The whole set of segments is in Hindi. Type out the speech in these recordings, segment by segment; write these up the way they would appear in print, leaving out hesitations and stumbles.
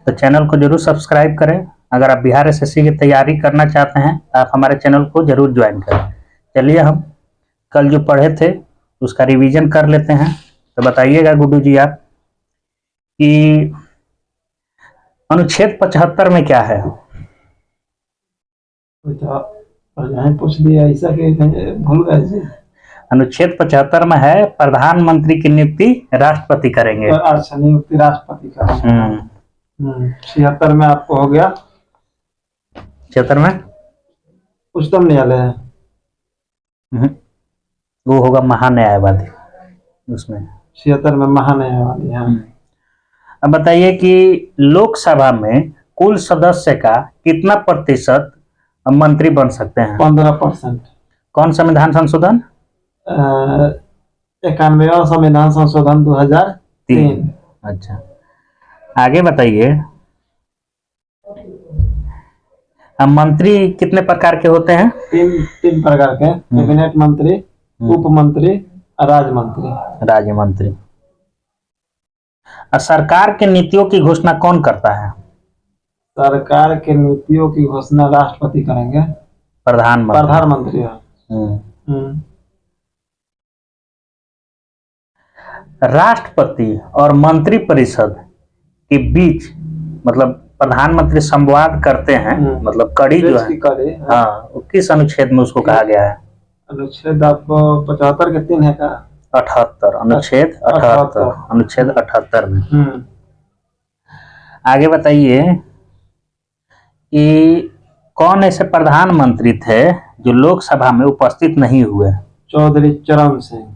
तो चैनल को जरूर सब्सक्राइब करें। अगर आप बिहार एसएससी की तैयारी करना चाहते हैं तो आप हमारे चैनल को जरूर ज्वाइन करें। चलिए हम कल जो पढ़े थे उसका रिवीजन कर लेते हैं। तो बताइएगा गुड्डू जी आप कि अनुच्छेद 75 में क्या है? पूछ दिया ऐसा कि भूल गए जी। अनुच्छेद 75 में है प्रधानमंत्री की नियुक्ति राष्ट्रपति करेंगे। अच्छा, नियुक्ति राष्ट्रपति करेंगे। 76 में आपको हो गया 76 में उच्चतम न्यायालय है। वो होगा महान्यायवादी उसमें। 76 में महान्यायवादी है। अब बताइए कि लोकसभा में कुल सदस्य का कितना प्रतिशत मंत्री बन सकते हैं? 15%। कौन संविधान संशोधन? 91वां संविधान संशोधन 2003। अच्छा, आगे बताइए मंत्री कितने प्रकार के होते हैं? तीन प्रकार के। कैबिनेट मंत्री, उप मंत्री, राज्य मंत्री। राज्य मंत्री। सरकार के नीतियों की घोषणा कौन करता है? सरकार के नीतियों की घोषणा राष्ट्रपति करेंगे। प्रधानमंत्री। राष्ट्रपति और मंत्रिपरिषद के बीच मतलब प्रधानमंत्री संवाद करते हैं, मतलब कड़ी जो है कड़ी। हाँ, किस अनुच्छेद में उसको कहा गया है? अनुच्छेद आपको 75 के 3 है का 78। अनुच्छेद 78। अनुच्छेद 78 में। आगे बताइए कि कौन ऐसे प्रधानमंत्री थे जो लोकसभा में उपस्थित नहीं हुए? चौधरी चरण सिंह।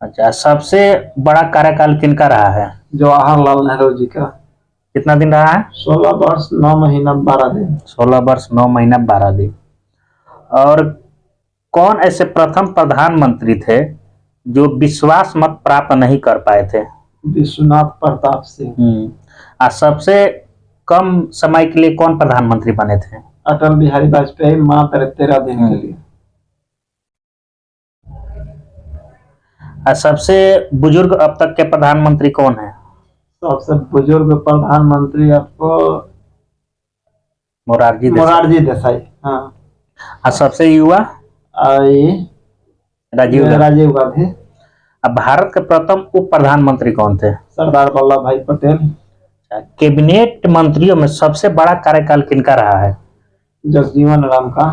अच्छा, सबसे बड़ा कार्यकाल किनका रहा है? जवाहरलाल नेहरू जी का। कितना दिन रहा है? 16 वर्ष 9 महीना 12 दिन। 16 वर्ष 9 महीना 12 दिन। और कौन ऐसे प्रथम प्रधानमंत्री थे जो विश्वास मत प्राप्त नहीं कर पाए थे? विश्वनाथ प्रताप सिंह। सबसे कम समय के लिए कौन प्रधानमंत्री बने थे? अटल बिहारी वाजपेयी, मात्र 13 दिन के लिए। सबसे बुजुर्ग अब तक के प्रधानमंत्री कौन है? सबसे बुजुर्ग प्रधानमंत्री आपको मोरारजी देसाई। हाँ। सबसे युवा राजीव गांधी। अब भारत के प्रथम उप प्रधानमंत्री कौन थे? सरदार वल्लभ भाई पटेल। कैबिनेट मंत्रियों में सबसे बड़ा कार्यकाल किनका रहा है? जगजीवन राम का।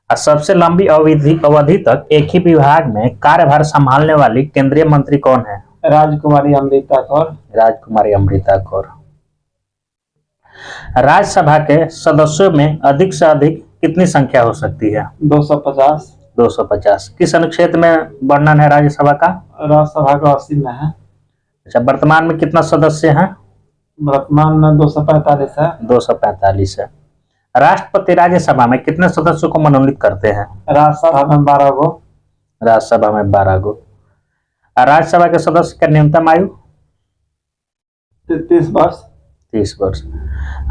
सबसे लंबी अवधि तक एक ही विभाग में कार्यभार संभालने वाली केंद्रीय मंत्री कौन है? राजकुमारी अमृता कौर। राजकुमारी अमृता कौर। राज्यसभा के सदस्यों में अधिक से अधिक कितनी संख्या हो सकती है? 250। 250। किस अनुच्छेद में वर्णन है राज्यसभा का? राज्यसभा का 80 में है। अच्छा, वर्तमान में कितना सदस्य हैं? वर्तमान में 245 है। 245 है। राष्ट्रपति राज्यसभा में कितने सदस्यों को मनोनीत करते हैं? राज्यसभा में 12 गो। राज्यसभा में 12 गो। राज्यसभा के सदस्य का न्यूनतम आयु? 30 वर्ष। 30 वर्ष।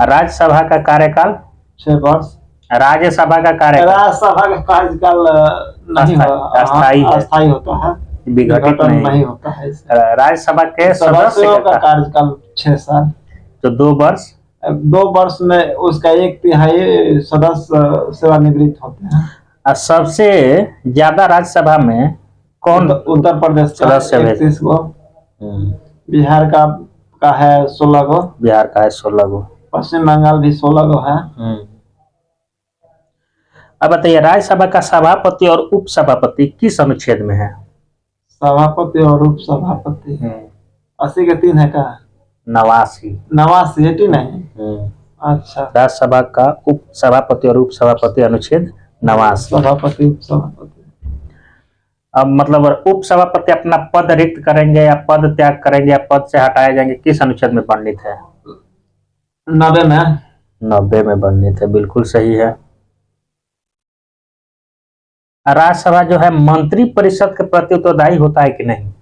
राज्यसभा का कार्यकाल? 6 वर्ष। राज्यसभा का कार्यकाल नहीं अस्थायी होता है, विघटित नहीं होता है। राज्यसभा के सदस्यों का कार्यकाल 6 साल। तो 2 वर्ष। 2 वर्ष में उसका 1/3 सदस्य सेवानिवृत्त होते हैं। सबसे ज्यादा राज्यसभा में कौन? उत्तर प्रदेश का 31 गो। बिहार का है 16 गो। बिहार का है 16 गो। पश्चिम बंगाल भी 16 गो है। अब बताइए राज्यसभा का सभापति और उपसभापति किस अनुच्छेद में है? सभापति और उपसभापति 80 के 3 है का 89। 80 नहीं। अच्छा, राज्यसभा का उप सभापति और उपसभापति अनुच्छेद 89। सभापति उपसभापति। अब मतलब उप सभापति अपना पद रिक्त करेंगे या पद त्याग करेंगे या पद से हटाए जाएंगे, किस अनुच्छेद में वर्णित है? 90 में। 90 में वर्णित है, बिल्कुल सही है। राज्यसभा जो है मंत्री परिषद के प्रति उत्तरदायी होता है कि नहीं?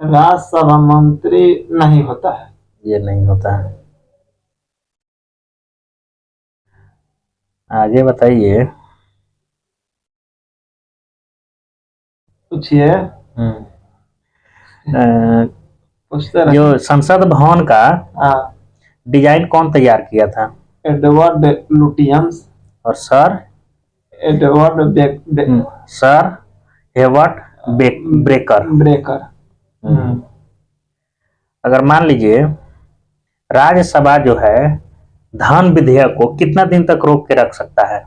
राज्यसभा मंत्री नहीं होता है। ये नहीं होता है। आगे बताइए। पूछिए। पूछते रहे। जो संसद भवन का हाँ, डिजाइन कौन तैयार किया था? एडवर्ड लुटियंस, और sir Edward sir Haworth breaker. Breaker. अगर मान लीजिए राज्यसभा जो है धन विधेयक को कितना दिन तक रोक के रख सकता है?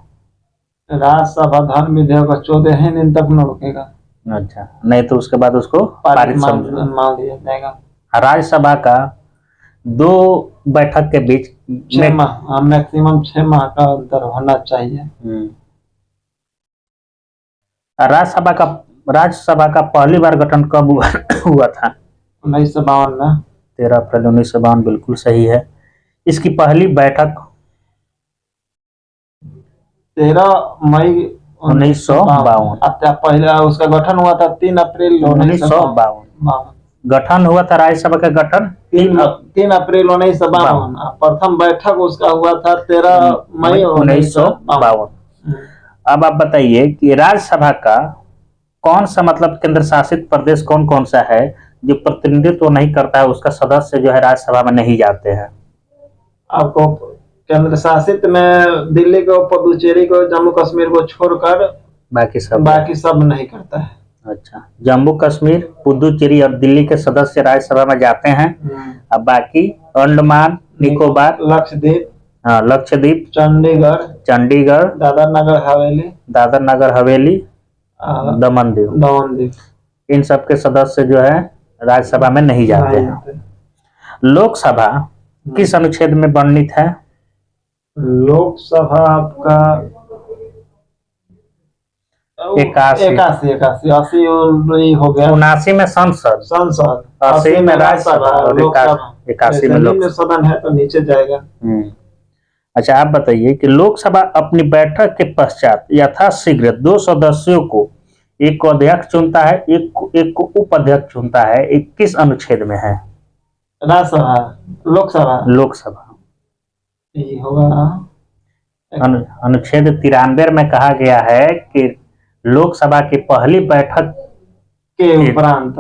राज्यसभा धन विधेयक को 14 ही दिन तक न रुकेगा, अच्छा, नहीं तो उसके बाद उसको पारित मान समझो। दिया जाएगा। राज्यसभा का 2 बैठक के बीच 6 माह, मैक्सिमम 6 माह का अंतर होना चाहिए। राज्यसभा का पहली बार गठन कब हुआ था? 1952 में। 13 अप्रैल 1952 बिल्कुल सही है। इसकी पहली बैठक 13 मई 1952। पहले उसका गठन हुआ था 3 अप्रैल 1952 गठन हुआ था राज्यसभा का गठन 3 अप्रैल 1952। प्रथम बैठक उसका हुआ था 13 मई 1952। अब आप बताइए कि राज्यसभा का कौन सा मतलब केंद्र शासित प्रदेश कौन कौन सा है जो प्रतिनिधित्व नहीं करता है, उसका सदस्य जो है राज्यसभा में नहीं जाते हैं? आपको केंद्र शासित में दिल्ली को, पुदुचेरी को, जम्मू कश्मीर को छोड़कर बाकी सब नहीं करता है। अच्छा, जम्मू कश्मीर, पुदुचेरी और दिल्ली के सदस्य राज्यसभा में जाते हैं। अब बाकी अंडमान निकोबार, लक्षद्वीप, चंडीगढ़, दादर नगर हवेली, दमन दीव, इन सब के सदस्य जो है राज्यसभा में नहीं जाते हैं। लोकसभा किस अनुच्छेद में वर्णित है? लोकसभा आपका 81 हो गया। 79 में संसद, 80 में राज्यसभा और 81 में लोकसभा सदन है तो नीचे जाएगा। अच्छा, आप बताइए कि लोकसभा अपनी बैठक के पश्चात यथाशीघ्र 2 सदस्यों को, एक को अध्यक्ष चुनता है, एक को उपाध्यक्ष चुनता है, एक किस अनुच्छेद में है? राज्यसभा, लोकसभा ये होगा अनुच्छेद 93 में कहा गया है कि लोकसभा की पहली बैठक के उपरांत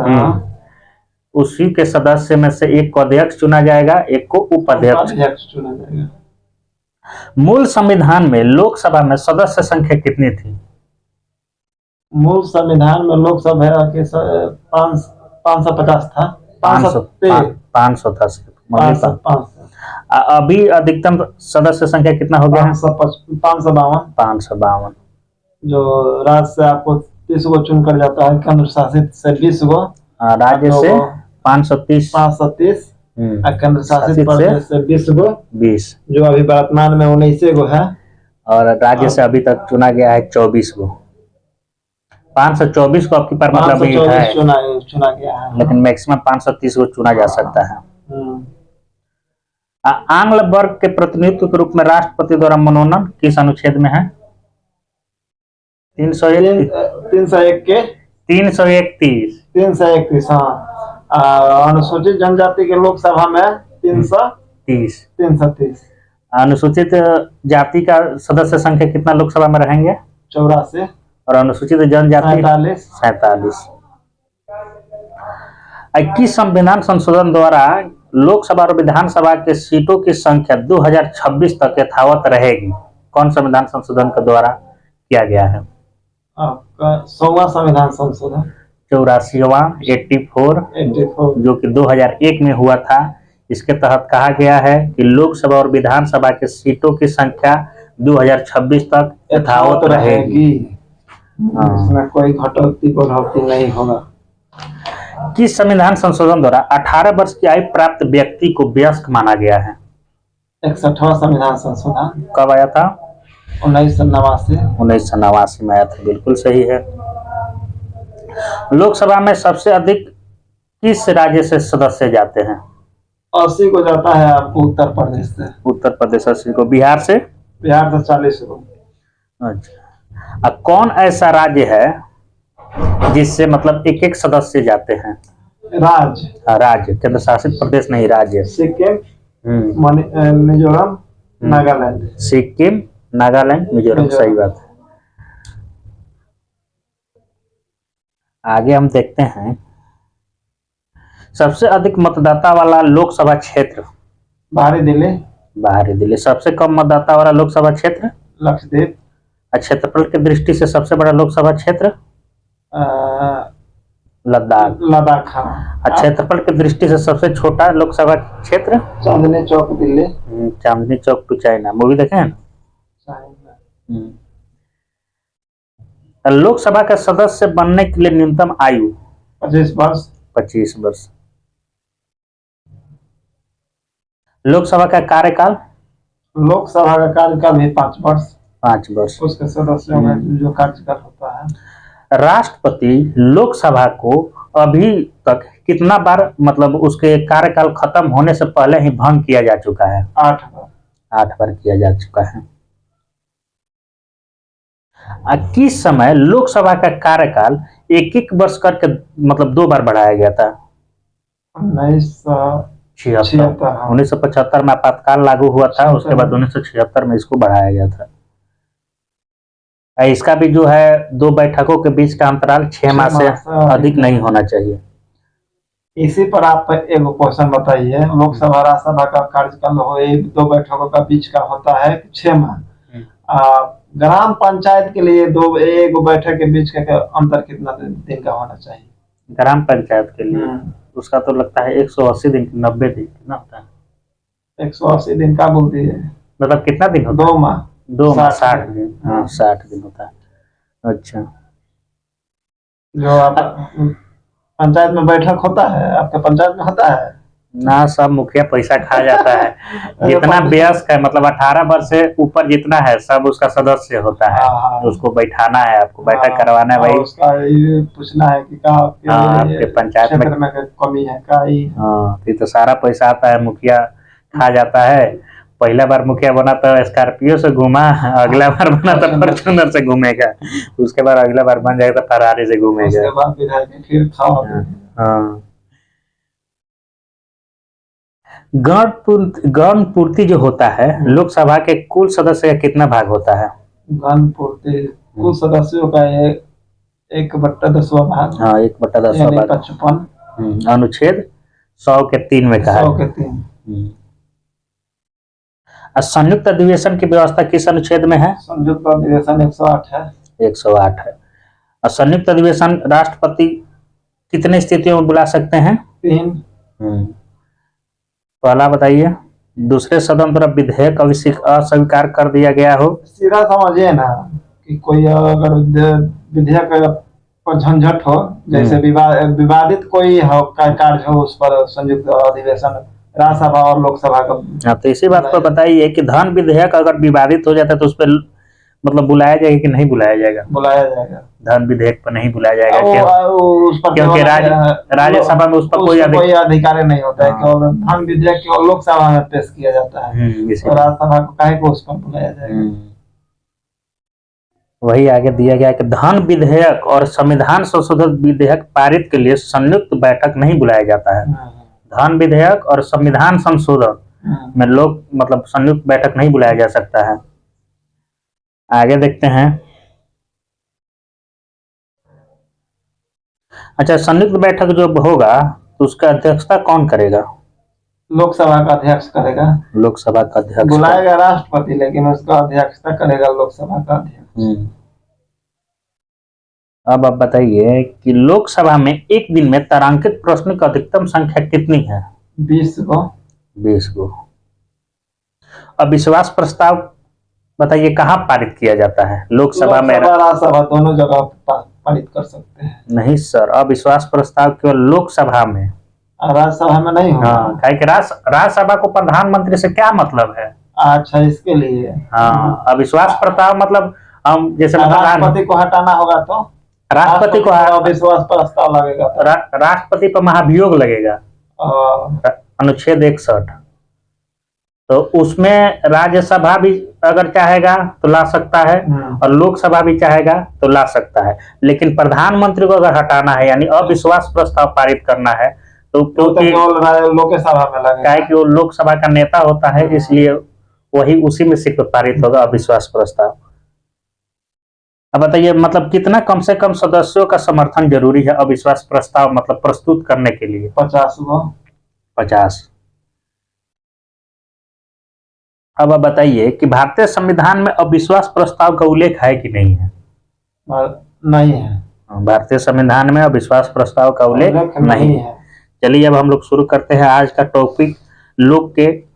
उसी के सदस्य में से एक को अध्यक्ष चुना जाएगा, एक को उपाध्यक्ष चुना जाएगा। मूल संविधान में लोकसभा में सदस्य संख्या कितनी थी? मूल संविधान में लोकसभा के 550 था। 500 था सिर्फ। अभी अधिकतम सदस्य संख्या कितना हो गया? 552। जो राज्य से आपको 30 गो चुन कर जाता है, केंद्र शासित से 20 गो, राज्य से 530, केंद्र शासित प्रदेश से 20 गो, 20 जो अभी वर्तमान में 19 गो है, और राज्य से अभी तक चुना गया है 24 गो। 524 को आपकी पर मतलब है चुना गया है, लेकिन मैक्सिमम 530 को चुना जा सकता है। आंग्ल वर्ग के प्रतिनिधित्व के रूप में राष्ट्रपति द्वारा मनोनयन किस अनुच्छेद में है? 331। हाँ। अनुसूचित जनजाति के लोकसभा में 330। अनुसूचित जाति का सदस्य संख्या कितना लोकसभा में रहेंगे? 84। और अनुसूचित जनजाति 47। 21 संविधान संशोधन द्वारा लोकसभा और विधानसभा के सीटों की संख्या 2026 तक यथावत रहेगी। कौन संविधान संशोधन के द्वारा किया गया है? आपका 100वां संविधान संशोधन, 84वां 84 जो कि 2001 में हुआ था। इसके तहत कहा गया है कि लोकसभा और विधानसभा के सीटों की संख्या 2026 तक यथावत रहेगी। इसमें कोई घटौती बढ़ोतरी नहीं होगा। किस संविधान संशोधन द्वारा 18 वर्ष की आयु प्राप्त व्यक्ति को वयस्क माना गया है? 61वां संविधान संशोधन। कब आया था? 1989 में आया था, बिल्कुल सही है। लोकसभा में सबसे अधिक किस राज्य से सदस्य जाते हैं? 80 को जाता है आपको उत्तर प्रदेश से। उत्तर प्रदेश 80 को। बिहार से 40 को। अच्छा, कौन ऐसा राज्य है जिससे मतलब एक सदस्य जाते हैं? राज्य, केंद्र शासित प्रदेश नहीं, राज्य। सिक्किम, मिजोरम, नागालैंड। सिक्किम, नागालैंड, मिजोरम, सही बात है। आगे हम देखते हैं सबसे अधिक मतदाता वाला लोकसभा क्षेत्र? बाहरी दिल्ली। बाहरी दिल्ली। सबसे कम मतदाता वाला लोकसभा क्षेत्र? लक्षद्वीप। क्षेत्रफल की दृष्टि से सबसे बड़ा लोकसभा क्षेत्र? लद्दाख। लद्दाख। हाँ। क्षेत्रफल की दृष्टि से सबसे छोटा लोकसभा क्षेत्र? Chandni Chowk Delhi. Chandni Chowk to China movie देखे हैं ना? लोकसभा का सदस्य बनने के लिए न्यूनतम आयु? 25 वर्ष। 25 वर्ष। लोकसभा का कार्यकाल? लोकसभा का कार्यकाल भी 5 वर्ष। 5 वर्ष। उसके सदस्यों में जो कार्यकाल होता है। राष्ट्रपति लोकसभा को अभी तक कितना बार मतलब उसके कार्यकाल खत्म होने से पहले ही भंग किया जा चुका है? 8 बार। 8 बार किया जा चुका है। किस समय लोकसभा का कार्यकाल एक वर्ष करके मतलब 2 बार बढ़ाया गया था? 1975 में आपातकाल लागू हुआ था, उसके बाद 1976 में इसको बढ़ाया गया था। इसका भी जो है 2 बैठकों के बीच का अंतराल 6 माह से अधिक नहीं होना चाहिए। इसी पर आप एक क्वेश्चन बताइए। लोकसभा राज्यसभा का कार्यकाल हो 1-2 बैठकों का बीच का होता है 6 माह। ग्राम पंचायत के लिए 1 बैठक के बीच का अंतर कितना दिन का होना चाहिए? ग्राम पंचायत के लिए उसका तो लगता है 180 दिन 90 दिन कितना होता है? 180 दिन का बोलती है मतलब कितना दिन होता है? 2 माह। 2 माह 60 दिन। हाँ 60 दिन होता है। अच्छा, जो आप पंचायत में बैठक होता है, आपके पंचायत में होता है ना? सब मुखिया पैसा खा जाता है। जितना वयस्क है मतलब 18 वर्ष से ऊपर जितना है सब उसका सदस्य होता है। उसको बैठाना है, आपको बैठक करवाना है भाई। उसका ये पूछना है कि आपके पंचायत में कमी है का? ये तो सारा पैसा आता है, मुखिया खा जाता है। पहला बार मुखिया बना तो स्कॉर्पियो से घूमा, अगला बार बना तो फॉर्च्यूनर से घूमेगा, उसके बाद अगला बार बन जाएगा तो फरारी से घूमेगा। उसके बाद विधायक फिर हाँ। गण पूर्ति जो होता है लोकसभा के कुल सदस्य का कितना भाग होता है? गण पूर्ति कुल सदस्यों का 1/10 भाग। हाँ 1/10 भाग। 55। अनुच्छेद 100 के 3 में कहा 100 के 3। संयुक्त अधिवेशन की व्यवस्था किस अनुच्छेद में है? संयुक्त अधिवेशन 108 है। 108 है। और संयुक्त अधिवेशन राष्ट्रपति कितने स्थितियों में बुला सकते हैं? 3। पहला बताइए। दूसरे सदन द्वारा विधेयक अस्वीकार कर दिया गया हो? सीधा समझिए ना कि कोई अगर विधेयक पर झंझट हो, जैसे विवादित कोई कार्य हो, उस पर संयुक्त अधिवेशन राज्यसभा और लोकसभा का। तो इसी बात पर बताइए कि धन विधेयक अगर विवादित हो जाता है तो उस पर मतलब बुलाया जाएगा कि नहीं बुलाया जाएगा? बुलाया जाएगा। धन विधेयक पर नहीं बुलाया जाएगा क्योंकि राज्यसभा में उस पर कोई अधिकार नहीं होता है। केवल धन विधेयक केवल लोकसभा में पेश किया जाता है, तो राज्यसभा को काहे को उस पर बुलाया जाएगा? वही आगे दिया गया कि धन विधेयक और संविधान संशोधन विधेयक पारित के लिए संयुक्त बैठक नहीं बुलाया जाता है। धन विधेयक और संविधान संशोधन में लोग मतलब संयुक्त बैठक नहीं बुलाया जा सकता है। आगे देखते हैं। अच्छा, संयुक्त बैठक जो होगा तो उसका अध्यक्षता कौन करेगा? लोकसभा का अध्यक्ष करेगा। लोकसभा का अध्यक्ष बुलाएगा राष्ट्रपति, लेकिन उसका अध्यक्षता करेगा लोकसभा का अध्यक्ष। अब आप बताइए कि लोकसभा में एक दिन में तारांकित प्रश्न की अधिकतम संख्या कितनी है? 20 गो। 20 गो। अब विश्वास प्रस्ताव बताइए कहाँ पारित किया जाता है? लोकसभा में, राज्यसभा दोनों जगह पारित कर सकते हैं। नहीं सर, अविश्वास प्रस्ताव केवल लोकसभा में, राज्यसभा में नहीं होगा। हाँ, राज्यसभा को प्रधानमंत्री से क्या मतलब है? अच्छा, इसके लिए। हाँ, अविश्वास प्रस्ताव मतलब हम जैसे राष्ट्रपति को हटाना होगा तो राष्ट्रपति को अविश्वास प्रस्ताव लगेगा, राष्ट्रपति पर महाभियोग लगेगा, अनुच्छेद 61। तो उसमें राज्यसभा भी अगर चाहेगा तो ला सकता है और लोकसभा भी चाहेगा तो ला सकता है। लेकिन प्रधानमंत्री को अगर हटाना है यानी अविश्वास प्रस्ताव पारित करना है तो क्योंकि लोकसभा में लगेगा, कि वो लोकसभा का नेता होता है, इसलिए वही उसी में सिर्फ पारित होगा अविश्वास प्रस्ताव। अब बताइए मतलब कितना कम से कम सदस्यों का समर्थन जरूरी है अविश्वास प्रस्ताव मतलब प्रस्तुत करने के लिए? 50 गो। 50। अब आप बताइए कि भारतीय संविधान में अविश्वास प्रस्ताव का उल्लेख है कि नहीं है? नहीं है। भारतीय संविधान में अविश्वास प्रस्ताव का उल्लेख नहीं है। है। चलिए अब हम लोग शुरू करते हैं आज का टॉपिक।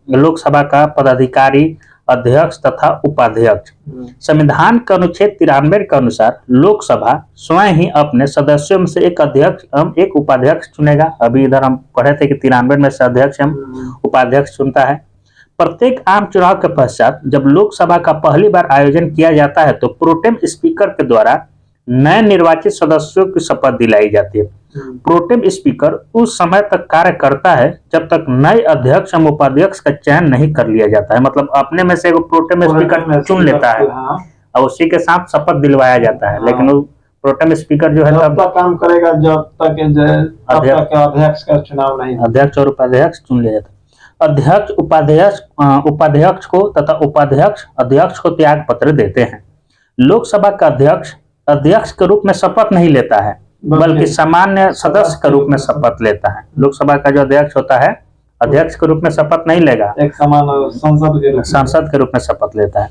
लोकसभा का पदाधिकारी, अध्यक्ष तथा उपाध्यक्ष। संविधान के अनुच्छेद 93 के अनुसार लोकसभा स्वयं ही अपने सदस्यों में से एक अध्यक्ष एवं एक उपाध्यक्ष चुनेगा। अभी इधर हम पढ़े थे कि 93 में से अध्यक्ष एवं उपाध्यक्ष चुनता है। प्रत्येक आम चुनाव के पश्चात जब लोकसभा का पहली बार आयोजन किया जाता है तो प्रोटेम स्पीकर के द्वारा नए निर्वाचित सदस्यों की शपथ दिलाई जाती है। प्रोटेम स्पीकर उस समय तक कार्य करता है जब तक नए अध्यक्ष एवं उपाध्यक्ष का चयन नहीं कर लिया जाता है। मतलब अपने में से प्रोटेम स्पीकर चुन लेता है और उसी के साथ शपथ दिलवाया जाता है, लेकिन वो प्रोटेम स्पीकर जो है तब तक काम करेगा जब तक अध्यक्ष का चुनाव नहीं, अध्यक्ष और उपाध्यक्ष चुन लिया जाता है। अध्यक्ष उपाध्यक्ष को तथा उपाध्यक्ष अध्यक्ष को त्याग पत्र देते हैं। लोकसभा का अध्यक्ष अध्यक्ष के रूप में शपथ नहीं लेता है बल्कि सामान्य सदस्य के रूप में शपथ लेता है। लोकसभा का जो अध्यक्ष होता है अध्यक्ष के रूप में शपथ नहीं लेगा, एक सामान्य सांसद के रूप में शपथ लेता है।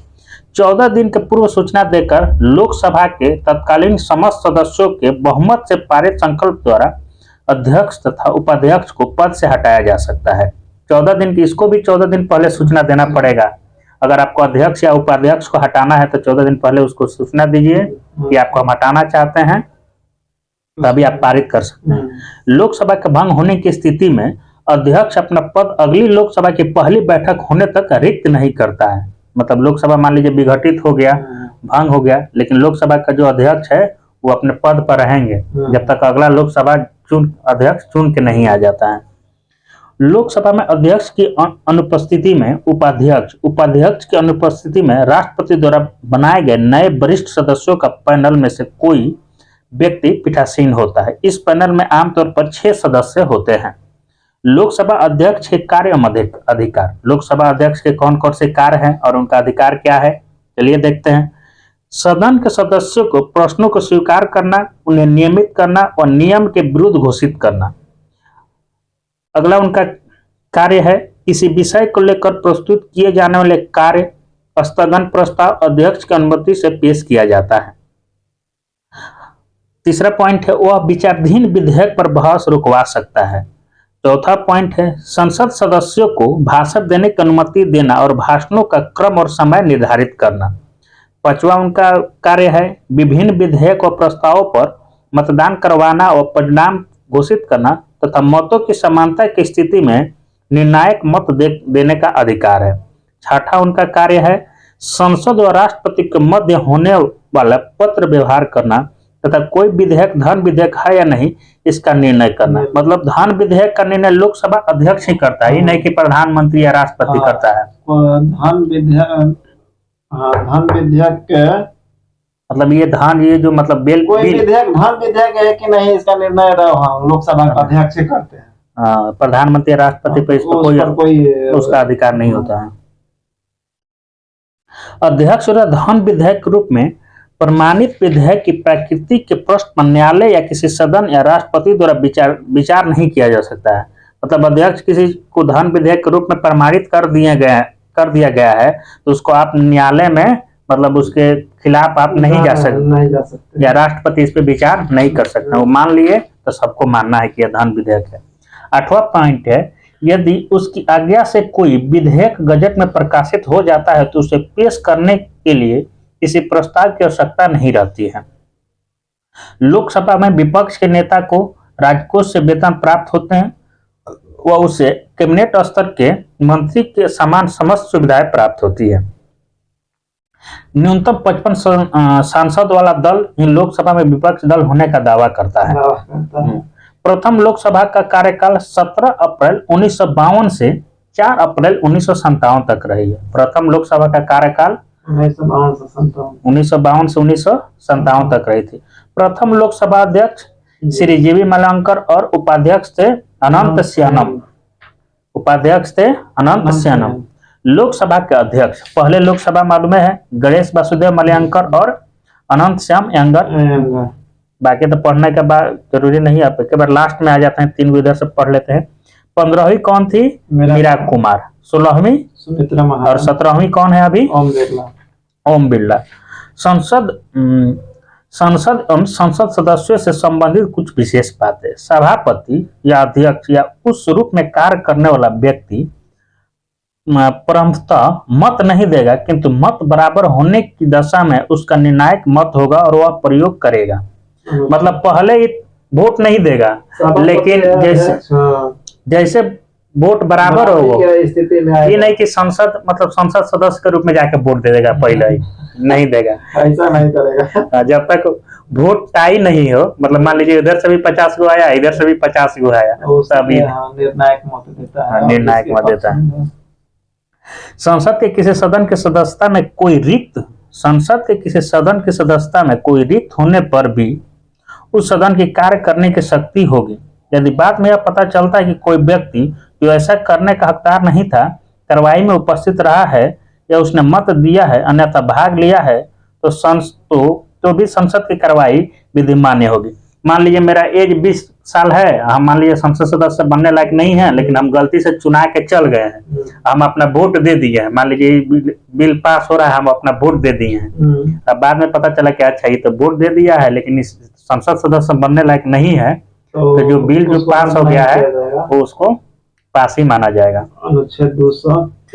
14 दिन के पूर्व सूचना देकर लोकसभा के तत्कालीन समस्त सदस्यों के बहुमत से पारित संकल्प द्वारा अध्यक्ष तथा उपाध्यक्ष को पद से हटाया जा सकता है। 14 दिन की, इसको भी 14 दिन पहले सूचना देना पड़ेगा। अगर आपको अध्यक्ष या उपाध्यक्ष को हटाना है तो 14 दिन पहले उसको सूचना दीजिए कि आपको हम हटाना चाहते हैं, तभी आप पारित कर सकते हैं। लोकसभा के भंग होने की स्थिति में अध्यक्ष अपना पद अगली लोकसभा की पहली बैठक होने तक रिक्त नहीं करता है। मतलब लोकसभा मान लीजिए विघटित हो गया, भंग हो गया, लेकिन लोकसभा का जो अध्यक्ष है वो अपने पद पर रहेंगे जब तक अगला लोकसभा अध्यक्ष चुन के नहीं आ जाता है। लोकसभा में अध्यक्ष की अनुपस्थिति में उपाध्यक्ष की अनुपस्थिति में राष्ट्रपति द्वारा बनाए गए नए वरिष्ठ सदस्यों का पैनल में से कोई व्यक्ति पीठासीन होता है। इस पैनल में आमतौर पर 6 सदस्य होते हैं। लोकसभा अध्यक्ष के कार्य एवं अधिकार। लोकसभा अध्यक्ष के कौन कौन से कार्य हैं और उनका अधिकार क्या है, चलिए देखते हैं। सदन के सदस्यों को प्रश्नों को स्वीकार करना, उन्हें नियमित करना और नियम के विरुद्ध घोषित करना। अगला उनका कार्य है किसी विषय को लेकर प्रस्तुत किए जाने वाले कार्य स्थगन प्रस्ताव अध्यक्ष की अनुमति से पेश किया जाता है। तीसरा पॉइंट है वह विचाराधीन विधेयक पर बहस रुकवा सकता है। चौथा पॉइंट है संसद सदस्यों को भाषण देने की अनुमति देना और भाषणों का क्रम और समय निर्धारित करना। पांचवा उनका कार्य है विभिन्न विधेयक और प्रस्तावों पर मतदान करवाना और परिणाम घोषित करना तथा मतों की समानता की स्थिति में निर्णायक मत देने का अधिकार है। छठा उनका कार्य है संसद और राष्ट्रपति के मध्य होने वाला पत्र व्यवहार करना तथा कोई विधेयक धन विधेयक है या नहीं इसका निर्णय करना। मतलब धन विधेयक का निर्णय लोकसभा अध्यक्ष ही करता है, ये नहीं कि प्रधानमंत्री या राष्ट्रपति करता है। धन विधेयक मतलब ये जो मतलब कोई विधेयक धन विधेयक है कि नहीं इसका निर्णय लोकसभा का अध्यक्ष ही करते हैं। प्रधानमंत्री या राष्ट्रपति पर इसको कोई उसका अधिकार नहीं होता है। अध्यक्ष और धन विधेयक के रूप में प्रमाणित विधेयक की प्रकृति के प्रश्न पर न्यायालय या किसी सदन या राष्ट्रपति द्वारा विचार नहीं किया जा सकता है। मतलब अध्यक्ष किसी को धन विधेयक के रूप में प्रमाणित कर दिया गया है तो उसको आप न्यायालय में मतलब उसके खिलाफ आप नहीं जा सकते या राष्ट्रपति इस पे विचार नहीं कर सकते। वो मान लिए तो सबको मानना है कि यह धन विधेयक है। 8वां पॉइंट है यदि उसकी आज्ञा से कोई विधेयक गजट में प्रकाशित हो जाता है तो उसे पेश करने के लिए किसी प्रस्ताव की आवश्यकता नहीं रहती है। लोकसभा में विपक्ष के नेता को राजकोष से वेतन प्राप्त होते हैं व उसे कैबिनेट स्तर के मंत्री के समान समस्त सुविधाएं प्राप्त होती है। न्यूनतम 55 सांसद वाला दल इन लोकसभा में विपक्ष दल होने का दावा करता है। प्रथम लोकसभा का कार्यकाल 17 अप्रैल 1952 से 4 अप्रैल 1957 तक रही है। प्रथम लोकसभा का कार्यकाल 1952 से 1957 तक रही थी। प्रथम लोकसभा अध्यक्ष श्री जीवी मलंकर और उपाध्यक्ष थे अनंत श्यानम। लोकसभा के अध्यक्ष पहले लोकसभा मालूम है गणेश वासुदेव मलयंकर और अनंत श्याम यंगर। बाकी तो पढ़ने के बाद जरूरी नहीं, आप एक बार लास्ट में आ जाते हैं, 3 इधर से पढ़ लेते हैं। 15वीं कौन थी? मीरा कुमार। 16वीं सुमित्रा महाजन। और 17वीं कौन है अभी? ओम बिरला। ओम बिरला। संसद एवं संसद सदस्यों से संबंधित कुछ विशेष बातें। सभापति या अध्यक्ष या उस रूप में कार्य करने वाला व्यक्ति परंपरा मत नहीं देगा, किंतु मत बराबर होने की दशा में उसका निर्णायक मत होगा और वह प्रयोग करेगा। मतलब पहले ही वोट नहीं देगा, लेकिन जैसे वोट बराबर हो, स्थिति में ये नहीं कि संसद मतलब संसद सदस्य के रूप में जाके वोट दे देगा, पहले ही नहीं देगा, ऐसा नहीं करेगा। जब तक वोट टाई नहीं हो। मतलब मान लीजिए इधर से भी 50 गो आया, इधर से भी 50 गो आया, तभी निर्णायक मत देता है। निर्णायक मत देता है। संसद के किसी सदन की सदस्यता में कोई रिक्त संसद के किसी सदन की सदस्यता में कोई रिक्त होने पर भी उस सदन की कार्य करने की शक्ति होगी। यदि बाद में यह पता चलता है कि कोई व्यक्ति जो ऐसा करने का हकदार नहीं था, कार्रवाई में उपस्थित रहा है या उसने मत दिया है, अन्यथा भाग लिया है, तो भी संसद की कार्रवाई विधिमान्य होगी। मान लीजिए मेरा एज 20 साल है, हम मान लीजिए संसद सदस्य बनने लायक नहीं है, लेकिन हम गलती से चुना के चल गए हैं, हम अपना वोट दे दिए हैं। मान लीजिए बिल पास हो रहा है, हम अपना वोट दे दिए हैं, अब बाद में पता चला कि अच्छा ये तो वोट दे दिया है, लेकिन इस संसद सदस्य बनने लायक नहीं है, तो जो बिल जो पास हो गया है वो उसको पास ही माना जाएगा। अनुच्छेद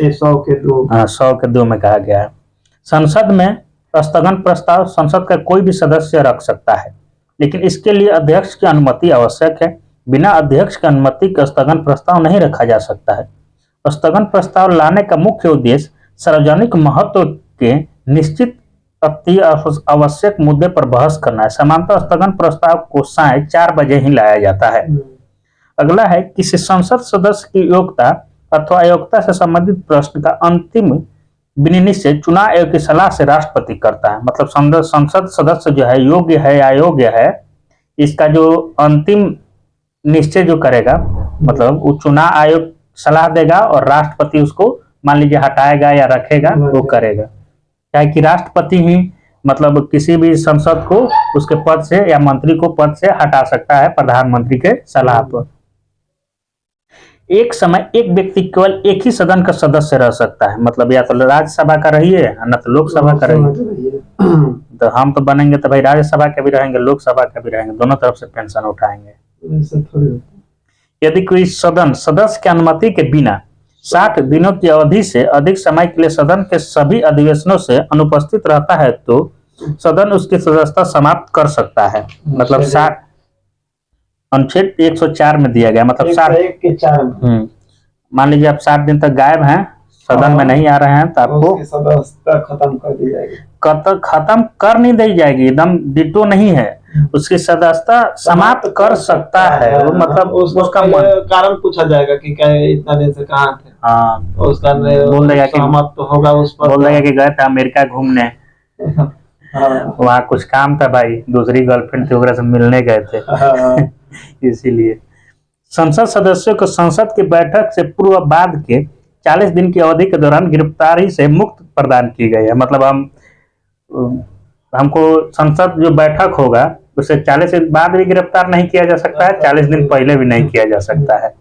100 के 2 में कहा गया है। संसद में स्थगन प्रस्ताव संसद का कोई भी सदस्य रख सकता है, लेकिन इसके लिए अध्यक्ष की अनुमति आवश्यक है। बिना अध्यक्ष की अनुमति का स्थगन प्रस्ताव नहीं रखा जा सकता है। स्थगन प्रस्ताव लाने का मुख्य उद्देश्य सार्वजनिक महत्व के निश्चित अति आवश्यक मुद्दे पर बहस करना है। सामान्यतः स्थगन प्रस्ताव को साय 4 बजे ही लाया जाता है। अगला है किसी संसद सदस्य की योग्यता अथवा अयोग्यता से संबंधित प्रश्न का अंतिम विनिश्चय चुनाव आयोग की सलाह से राष्ट्रपति करता है। मतलब संसद सदस्य जो है योग्य है या अयोग्य है, इसका जो अंतिम निश्चय जो करेगा, मतलब वो चुनाव आयोग सलाह देगा और राष्ट्रपति उसको मान लीजिए हटाएगा या रखेगा, वो करेगा। क्या कि राष्ट्रपति ही मतलब किसी भी संसद को उसके पद से या मंत्री को पद से हटा सकता है प्रधानमंत्री के सलाह पर। एक समय एक व्यक्ति केवल एक ही सदन का सदस्य रह सकता है। मतलब या तो राज्यसभा का रहिए न तो लोकसभा का रहिए। तो हम तो बनेंगे तो भाई राज्यसभा के भी रहेंगे, लोकसभा के भी रहेंगे, दोनों तरफ से पेंशन उठाएंगे। यदि कोई सदन सदस्य की अनुमति के बिना 60 दिनों की अवधि से अधिक समय के लिए सदन के सभी अधिवेशनों से अनुपस्थित रहता है, तो सदन उसकी सदस्यता समाप्त कर सकता है। मतलब 60 अनुच्छेद 104 में दिया गया, मतलब 60 मान लीजिए आप 60 दिन तक गायब हैं, सदन में नहीं आ रहे हैं, तो आपको सदस्यता खत्म कर दी जाएगी। खत्म कर नहीं दी जाएगी, एकदम डिटो नहीं है, उसकी सदस्यता समाप्त कर सकता है। वो मतलब उसका कारण पूछा जाएगा कि क्या इतना दिन से कहाँ थे। हाँ, तो उसका बोल देगा कि सहमत तो होगा उस पर, बोल देगा कि गए थे अमेरिका घूमने, वहाँ कुछ काम था भाई, दूसरी गर्लफ्रेंड थी, वगैरह से मिलने गए थे। इसीलिए संसद सदस्यों को संसद की बैठक से पूर्व बाद के 40 दिन की अवधि के दौरान गिरफ्तारी से मुक्त प्रदान की गई है। मतलब हमको संसद जो बैठक होगा उससे 40 दिन बाद भी गिरफ्तार नहीं किया जा सकता है, 40 दिन पहले भी नहीं किया जा सकता है।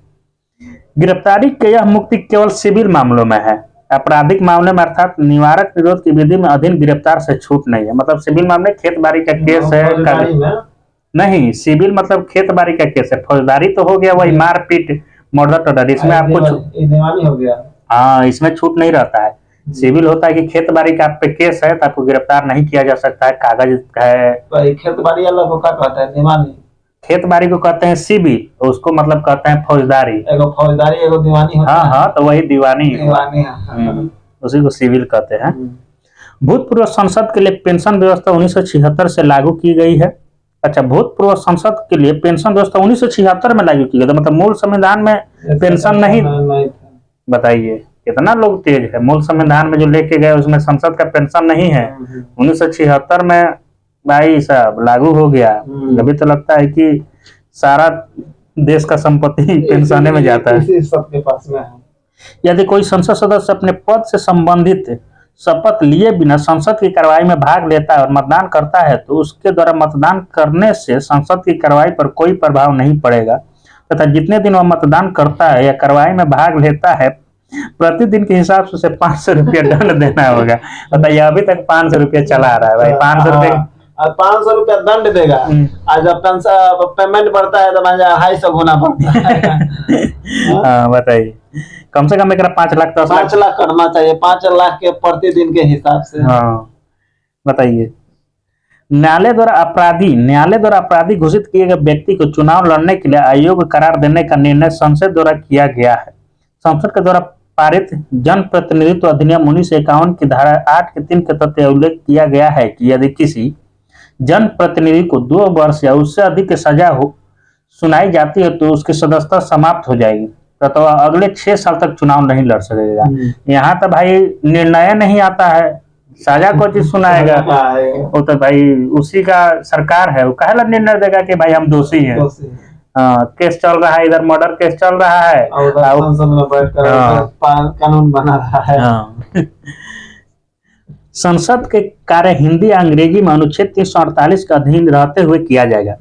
गिरफ्तारी के यह मुक्ति केवल सिविल मामलों में है, आपराधिक मामले में अर्थात निवारक निरोध की विधि में अधीन गिरफ्तार से छूट नहीं है। मतलब सिविल मामले खेत बाड़ी का केस है नहीं, सिविल मतलब खेत बाड़ी का केस है। फौजदारी तो हो गया वही मारपीट मर्डर टर्डर, इसमें आपको हो गया। हाँ, इसमें छूट नहीं रहता है। सिविल होता है कि खेत बाड़ी का आप पे केस है तो आपको गिरफ्तार नहीं किया जा सकता है, कागज है। खेत बाड़ी अलग को क्या कहता है? दीवानी। खेत बाड़ी को कहते हैं सिविल, उसको मतलब कहते हैं फौजदारी। एगो फौजदारी एगो दीवानी होता है। हाँ, तो वही दीवानी उसी को सिविल कहते हैं। भूतपूर्व संसद के लिए पेंशन व्यवस्था 1976 से लागू की गई है। अच्छा, भूतपूर्व संसद के लिए पेंशन व्यवस्था 1976 में लागू की गई, मतलब मूल संविधान में पेंशन नहीं। बताइए कितना लोग तेज है, मूल संविधान में जो लेके गए उसमें संसद का पेंशन नहीं है। 1976 में भाई साहब लागू हो गया। अभी तो लगता है कि सारा देश का संपत्ति पेंशन में जाता है। सबके पास में है। यदि कोई संसद सदस्य अपने पद से संबंधित शपथ लिए बिना संसद की कार्रवाई में भाग लेता है और मतदान करता है तो उसके द्वारा मतदान करने से संसद की कार्रवाई पर कोई प्रभाव नहीं पड़ेगा तथा जितने दिन वह मतदान करता है या कार्रवाई में भाग लेता है प्रतिदिन के हिसाब से उसे 500 रुपया दंड देना होगा। बताइए अभी तक 500 रुपया चला रहा है भाई। 500 रुपये 500 रुपया दंड देगा। आज जब पेमेंट बढ़ता है तो 250 गुना बढ़ता है। हाँ बताइए, कम से कम एक 5 लाख 10 लाख 5 लाख करना चाहिए, 5 लाख के प्रतिदिन के हिसाब से। हाँ बताइए। न्यायालय द्वारा अपराधी घोषित किए गए व्यक्ति को चुनाव लड़ने के लिए अयोग्य करार देने का निर्णय संसद द्वारा किया गया है। संसद के द्वारा पारित जन प्रतिनिधित्व अधिनियम 1951 की धारा 8 के 3 के तहत उल्लेख किया गया है कि यदि किसी जन प्रतिनिधि को 2 वर्ष या उससे अधिक की सजा हो सुनाई जाती है तो उसकी सदस्यता समाप्त हो जाएगी तो अगले 6 साल तक चुनाव नहीं लड़ सकेगा। यहाँ तो भाई निर्णय नहीं आता है, सजा को चीज सुनाएगा वो तो भाई उसी का सरकार है, वो काहे ला निर्णय देगा कि भाई हम दोषी हैं। केस चल रहा है, इधर मर्डर केस चल रहा है और संसद में बैठकर कानून बना रहा है। संसद के कार्य हिंदी अंग्रेजी में अनुच्छेद 348 के अधीन रहते हुए किया जाएगा,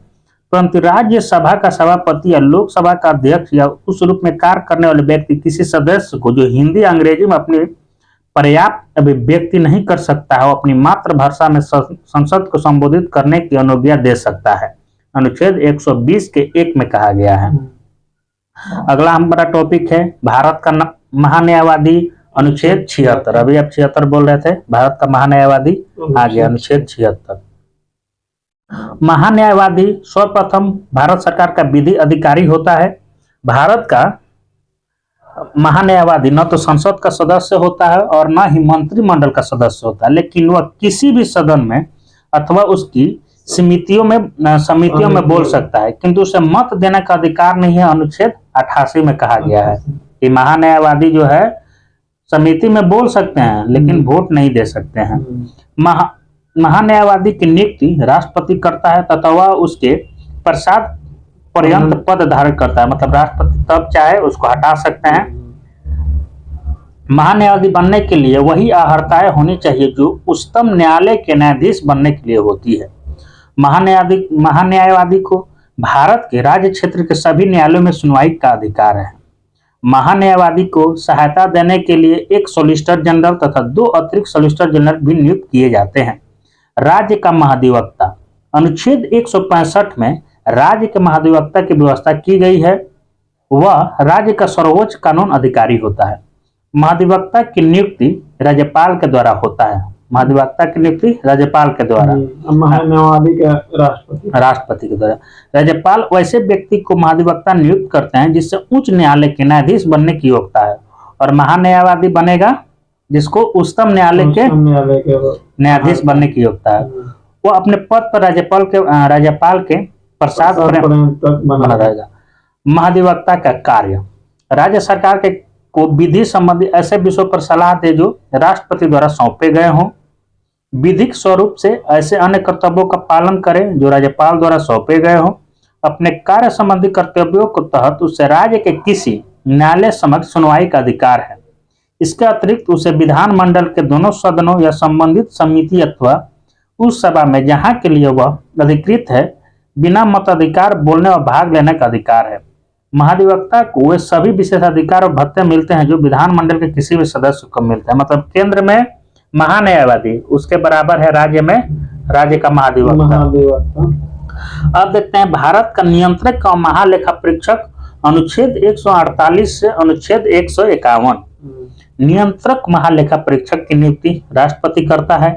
परंतु राज्यसभा का सभापति या लोकसभा का अध्यक्ष या उस रूप में कार्य करने वाले व्यक्ति किसी सदस्य को जो हिंदी अंग्रेजी में अपनी पर्याप्त अभिव्यक्ति नहीं कर सकता है, वो अपनी मातृभाषा में संसद को संबोधित करने की अनुज्ञा दे सकता है। अनुच्छेद 120 के 1 में कहा गया है। अगला हमारा टॉपिक है भारत का महान्यायवादी, अनुच्छेद 76। अभी आप 76 बोल रहे थे, भारत का महान्यायवादी आ गया अनुच्छेद 76। महान्यायवादी सर्वप्रथम भारत सरकार का विधि अधिकारी होता है। भारत का महान्यायवादी न तो संसद का सदस्य होता है और न ही मंत्रिमंडल का सदस्य होता है, लेकिन वह किसी भी सदन में अथवा उसकी समितियों में बोल सकता है, किंतु उसे मत देने का अधिकार नहीं है। अनुच्छेद 88 में कहा गया है कि महान्यायवादी जो है समिति में बोल सकते हैं लेकिन वोट नहीं दे सकते हैं। महान्यायवादी की नियुक्ति राष्ट्रपति करता है तथा वह उसके पश्चात पर्यंत पद धारण करता है, मतलब राष्ट्रपति तब चाहे उसको हटा सकते हैं। महान्यायवादी बनने के लिए वही अर्हताएं होनी चाहिए जो उच्चतम न्यायालय के न्यायाधीश बनने के लिए होती है। महान्यायवादी को भारत के राज्य क्षेत्र के सभी न्यायालयों में सुनवाई का अधिकार है। महान्यायवादी को सहायता देने के लिए एक सॉलिसिटर जनरल तथा 2 अतिरिक्त सॉलिसिटर जनरल भी नियुक्त किए जाते हैं। राज्य का महाधिवक्ता, अनुच्छेद 165 में राज्य के महाधिवक्ता की व्यवस्था की गई है। वह राज्य का सर्वोच्च कानून अधिकारी होता है। महाधिवक्ता की नियुक्ति राज्यपाल के द्वारा होता है। महाधिवक्ता की नियुक्ति राज्यपाल के द्वारा, महान्यायवादी के राष्ट्रपति के द्वारा। राज्यपाल वैसे व्यक्ति को महाधिवक्ता नियुक्त करते हैं जिससे उच्च न्यायालय के न्यायाधीश बनने की योग्यता है, और महान्यायवादी बनेगा जिसको उच्चतम न्यायालय के न्यायाधीश बनने की योग्यता है। वो अपने पद पर राज्यपाल के प्रसाद बना रहेगा। महाधिवक्ता का कार्य, राज्य सरकार के को विधि संबंधी ऐसे विषयों पर सलाह दे जो राष्ट्रपति द्वारा सौंपे गए हों, विधिक स्वरूप से ऐसे अन्य कर्तव्यों का पालन करें जो राज्यपाल द्वारा सौंपे गए हों। अपने कार्य संबंधी कर्तव्यों के तहत उसे राज्य के किसी न्यायालय समक्ष सुनवाई का अधिकार है। इसके अतिरिक्त उसे विधानमंडल के दोनों सदनों या संबंधित समिति अथवा उस सभा में जहां के लिए वह अधिकृत है बिना मताधिकार बोलने और भाग लेने का अधिकार है। महाधिवक्ता को वे सभी विशेषाधिकार और भत्ते मिलते हैं जो विधानमंडल के किसी भी सदस्य को मिलते हैं। मतलब केंद्र में महान्यायवादी, उसके बराबर है राज्य में राज्य का महाधिवक्ता। अब देखते हैं भारत का नियंत्रक और महालेखा परीक्षक, अनुच्छेद 148 से अनुच्छेद 151। नियंत्रक महालेखा परीक्षक की नियुक्ति राष्ट्रपति करता है,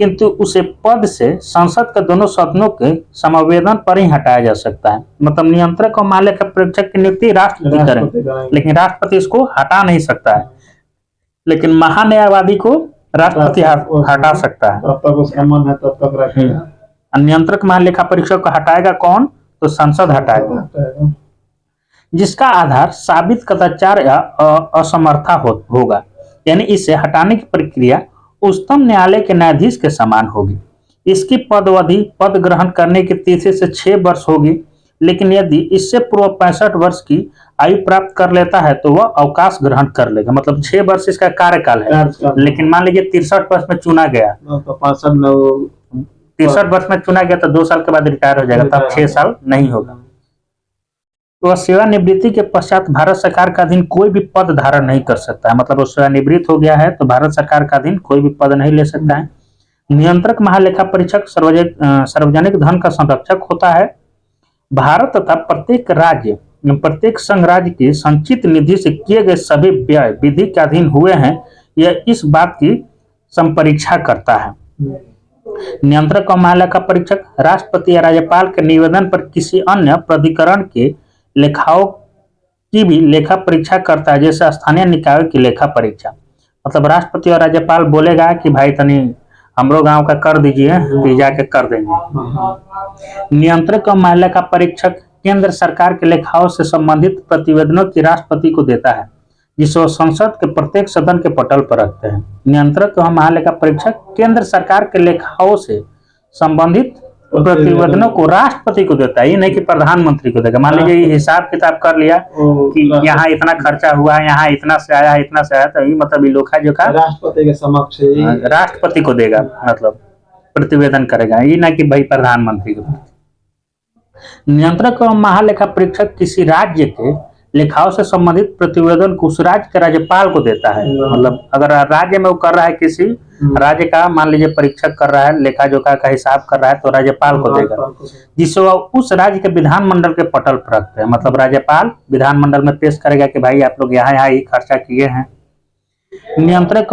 किंतु उसे पद से संसद के दोनों सदनों के समवेदन पर ही हटाया जा सकता है। मतलब नियंत्रक और महालेखा परीक्षक की नियुक्ति राष्ट्रपति करें, लेकिन राष्ट्रपति इसको हटा नहीं सकता है। लेकिन महान्यायवादी को राष्ट्रपति हटा सकता है, तब तक उसका मन है तब तक रखेगा। नियंत्रक महालेखा परीक्षक को हटाएगा कौन? तो संसद हटाएगा, जिसका आधार साबित कदाचार या असमर्था होगा। यानी इसे हटाने की प्रक्रिया उच्चतम न्यायालय के न्यायाधीश के समान होगी। इसकी पद ग्रहण करने की तिथि से 6 वर्ष होगी। लेकिन यदि इससे पूर्व 65 वर्ष की आयु प्राप्त कर लेता है तो वह अवकाश ग्रहण कर लेगा। मतलब 6 वर्ष इसका कार्यकाल है, लेकिन मान लीजिए 63 वर्ष में चुना गया, तो 65 में वो 63 वर्ष में चुना गया तो 2 साल के बाद रिटायर हो जाएगा, तब 6 साल नहीं होगा। तो वह सेवानिवृत्ति के पश्चात भारत सरकार का अधीन कोई भी पद धारण नहीं कर सकता है। मतलब वो सेवानिवृत्त हो गया है तो भारत सरकार का अधीन कोई भी पद नहीं ले सकता है। नियंत्रक महालेखा परीक्षक सार्वजनिक धन का संरक्षक होता है। भारत तथा प्रत्येक राज्य, प्रत्येक संघ राज्य की संचित निधि से किए गए सभी व्यय विधि के अधीन हुए हैं, यह इस बात की संपरीक्षा करता है। नियंत्रक और महालेखा परीक्षक राष्ट्रपति या राज्यपाल के निवेदन पर किसी अन्य प्राधिकरण के लेखाओं की भी लेखा परीक्षा करता है, जैसे स्थानीय निकायों की लेखा परीक्षा। मतलब राष्ट्रपति और राज्यपाल बोलेगा कि भाई तनी हमरो गांव का कर दीजिए, तो जाके कर देंगे। नियंत्रक और महालेखा परीक्षक केंद्र सरकार के लेखाओं से संबंधित प्रतिवेदनों की राष्ट्रपति को देता है, जिसे वो संसद के प्रत्येक सदन के पटल पर रखते हैं। नियंत्रक और महालेखा परीक्षक केंद्र सरकार के लेखाओं से संबंधित प्रतिवेदनों को राष्ट्रपति को देता है, ये नहीं कि प्रधानमंत्री को देगा। मान लीजिए हिसाब किताब कर लिया कि यहाँ इतना खर्चा हुआ, यहाँ इतना से आया, इतना से आया, तो ये मतलब लोखा जोखा राष्ट्रपति के समक्ष राष्ट्रपति को देगा, मतलब प्रतिवेदन करेगा, ये ना कि भाई प्रधानमंत्री को। नियंत्रक और महालेखा परीक्षक किसी राज्य के लेखाओं से संबंधित प्रतिवेदन को उस राज्य के राज्यपाल को देता है। मतलब अगर राज्य में वो कर रहा है, किसी राज्य का मान लीजिए परीक्षक कर रहा है, लेखा जोखा का हिसाब कर रहा है, तो राज्यपाल को देगा, जिससे वह उस राज्य के विधानमंडल के पटल पर रखते हैं। मतलब राज्यपाल विधानमंडल में पेश करेगा कि भाई आप लोग यहाँ यहाँ ये खर्चा किए हैं। नियंत्रक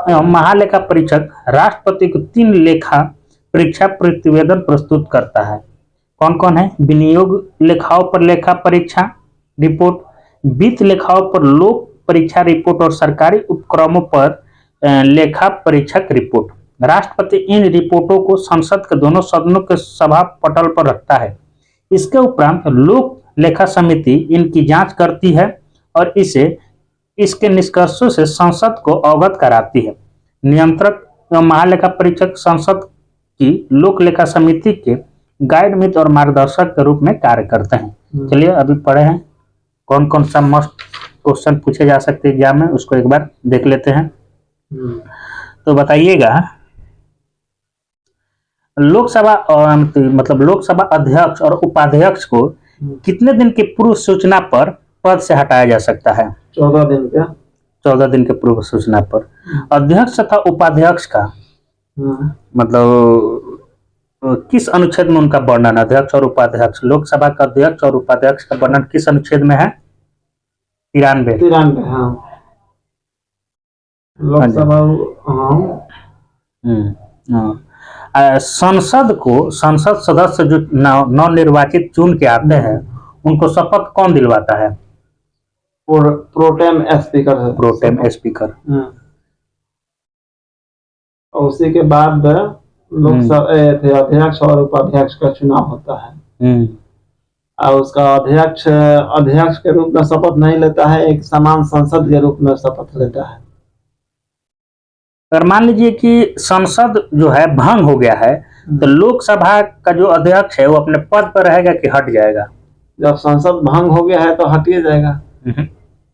और महालेखा परीक्षक राष्ट्रपति को 3 लेखा परीक्षा प्रतिवेदन प्रस्तुत करता है। कौन कौन है? विनियोग लेखाओं पर लेखा परीक्षा रिपोर्ट, वित्त लेखाओं पर लोक परीक्षा रिपोर्ट और सरकारी उपक्रमों पर लेखा परीक्षक रिपोर्ट। राष्ट्रपति इन रिपोर्टों को संसद के दोनों सदनों के सभा पटल पर रखता है। इसके उपरांत लोक लेखा समिति इनकी जांच करती है और इसके निष्कर्षों से संसद को अवगत कराती है। नियंत्रक एवं महालेखा परीक्षक संसद की लोक लेखा समिति के गाइड मित्र और मार्गदर्शक के रूप में कार्य करते हैं। चलिए अभी पढ़े हैं कौन कौन सा मस्ट क्वेश्चन पूछे जा सकते हैं एग्जाम में, उसको एक बार देख लेते हैं। तो बताइएगा, लोकसभा मतलब लोकसभा अध्यक्ष और उपाध्यक्ष को कितने दिन की पूर्व सूचना पर पद से हटाया जा सकता है? 14 दिन का। 14 दिन के पूर्व सूचना पर। अध्यक्ष तथा उपाध्यक्ष का मतलब किस अनुच्छेद में उनका वर्णन? अध्यक्ष और उपाध्यक्ष, लोकसभा का अध्यक्ष और उपाध्यक्ष का वर्णन किस अनुच्छेद में है? 93। हाँ। लोकसभा संसद सदस्य जो नवनिर्वाचित चुन के आते हैं उनको शपथ कौन दिलवाता है? Pro tem speaker. Pro tem speaker. और उसी के बाद लोकसभा अध्यक्ष और उपाध्यक्ष का चुनाव होता है। और उसका अध्यक्ष के रूप में शपथ नहीं लेता है, एक समान संसद के रूप में शपथ लेता है। अगर मान लीजिए कि संसद जो है भंग हो गया है तो लोकसभा का जो अध्यक्ष है वो अपने पद पर रहेगा कि हट जाएगा? जब संसद भंग हो गया है तो हट ही जाएगा।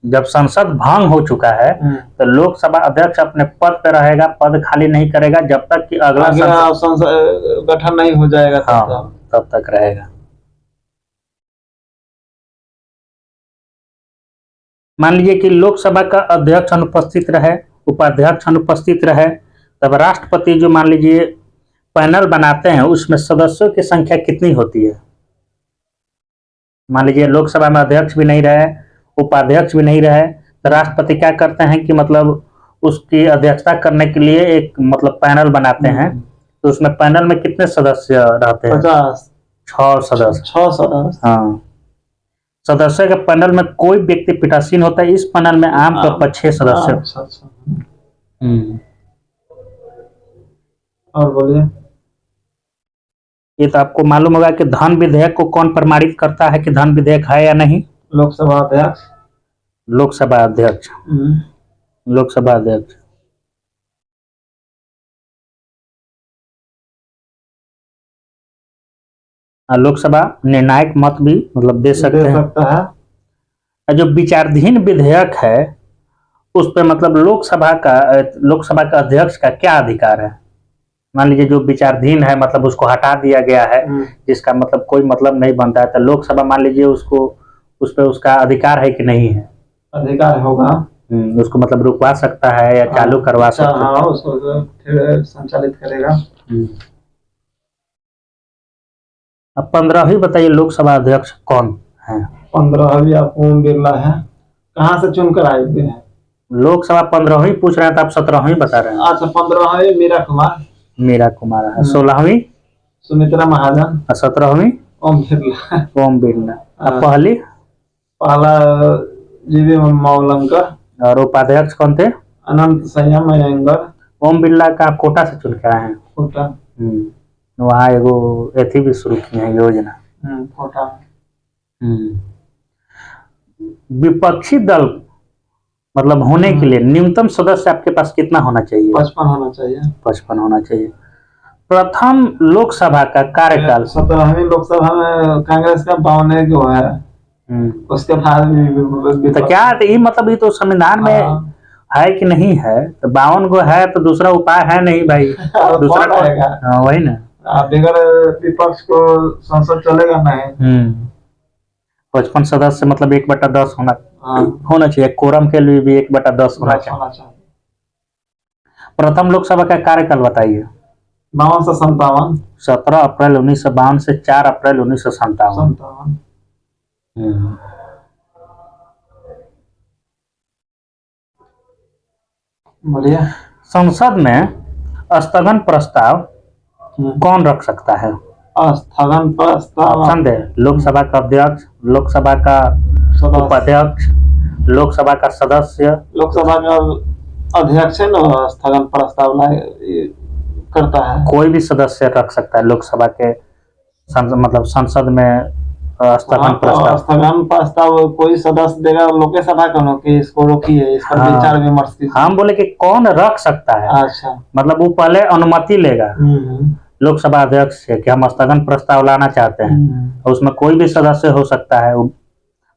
जब संसद भंग हो चुका है तो लोकसभा अध्यक्ष अपने पद पर रहेगा, पद खाली नहीं करेगा जब तक कि अगला संसद गठन नहीं हो जाएगा। तब तक रहेगा। मान लीजिए कि लोकसभा का अध्यक्ष अनुपस्थित रहे, उपाध्यक्ष अनुपस्थित रहे, तब राष्ट्रपति जो मान लीजिए पैनल बनाते हैं उसमें सदस्यों की संख्या कितनी होती है? मान लीजिए लोकसभा में अध्यक्ष भी नहीं रहे, उपाध्यक्ष भी नहीं रहे, तो राष्ट्रपति क्या करते हैं कि मतलब उसकी अध्यक्षता करने के लिए एक मतलब पैनल बनाते हैं। तो उसमें पैनल में कितने सदस्य रहते हैं? 6 सदस्य। 6 सदस्य। हाँ, सदस्य के पैनल में कोई व्यक्ति पीठासीन होता है। इस पैनल में आमतौर पर 6 सदस्य। और बोलिए। ये तो आपको मालूम होगा कि धन विधेयक को कौन प्रमाणित करता है कि धन विधेयक है या नहीं? लोकसभा अध्यक्ष। लोकसभा अध्यक्ष। लोकसभा अध्यक्ष। लोकसभा निर्णायक मत भी मतलब दे सकते दे हैं। सकता है। जो विचाराधीन विधेयक है उस पर मतलब लोकसभा का अध्यक्ष का क्या अधिकार है? मान लीजिए जो विचाराधीन है मतलब उसको हटा दिया गया है, जिसका मतलब कोई मतलब नहीं बनता है, तो लोकसभा मान लीजिए उसको उस पर उसका अधिकार है कि नहीं है? अधिकार होगा। उसको मतलब रुकवा सकता है या चालू करवा सकता है। हाँ, उसको फिर संचालित करेगा। अब 15वीं बताइए लोकसभा अध्यक्ष कौन है? 15वीं ओम बिरला है। कहाँ से चुनकर आए हुए हैं? लोकसभा 15वीं पूछ रहे हैं तो आप 17वीं बता रहे हैं। अच्छा, 15वीं मीरा कुमार। मीरा कुमार है। 16वीं सुमित्रा महाजन। 17वीं ओम बिरला। ओम बिरला। अब पहला जीवी मावलंकर। और उपाध्यक्ष कौन थे? अनंत संयम अयंगर। ओम बिरला का कोटा से चुन के आए हैं। कोटा। वहाँ एगो एथी भी शुरू की है योजना। कोटा। विपक्षी दल मतलब होने के लिए न्यूनतम सदस्य आपके पास कितना होना चाहिए? 55 होना चाहिए। 55 होना चाहिए। प्रथम लोकसभा का कार्यकाल 17वीं लोकसभा में कांग्रेस का 52 जो है। उसके बाद तो क्या ये मतलब ये तो संविधान में है कि नहीं है? तो 52 गो है तो दूसरा उपाय है नहीं भाई। दूसरा रहेगा वही ना, बगैर विपक्ष को संसद चलेगा नहीं। 55 सदस्य मतलब 1/10 होना चाहिए। कोरम के लिए भी 1/10 होना चाहिए। प्रथम लोकसभा का कार्यकाल बताइए। 52 से 57। 17 अप्रैल 1952 से 4 अप्रैल 1957। बढ़िया। संसद में स्थगन प्रस्ताव कौन रख सकता है? स्थगन प्रस्ताव ऑप्शन दे। लोकसभा का अध्यक्ष, लोकसभा का उपाध्यक्ष, लोकसभा का सदस्य। लोकसभा का अध्यक्ष है ना स्थगन प्रस्ताव करता है। कोई भी सदस्य रख सकता है लोकसभा के मतलब संसद में स्थगन प्रस्ताव। स्थगन प्रस्ताव कोई सदस्य देगा लोकसभा का कि इसको रोकिए, इस पर विचार विमर्श कीजिए। हम बोले कि कौन रख सकता है। अच्छा, मतलब वो पहले अनुमति लेगा लोकसभा अध्यक्ष से कि हम स्थगन प्रस्ताव लाना चाहते हैं। उसमें कोई भी सदस्य हो सकता है,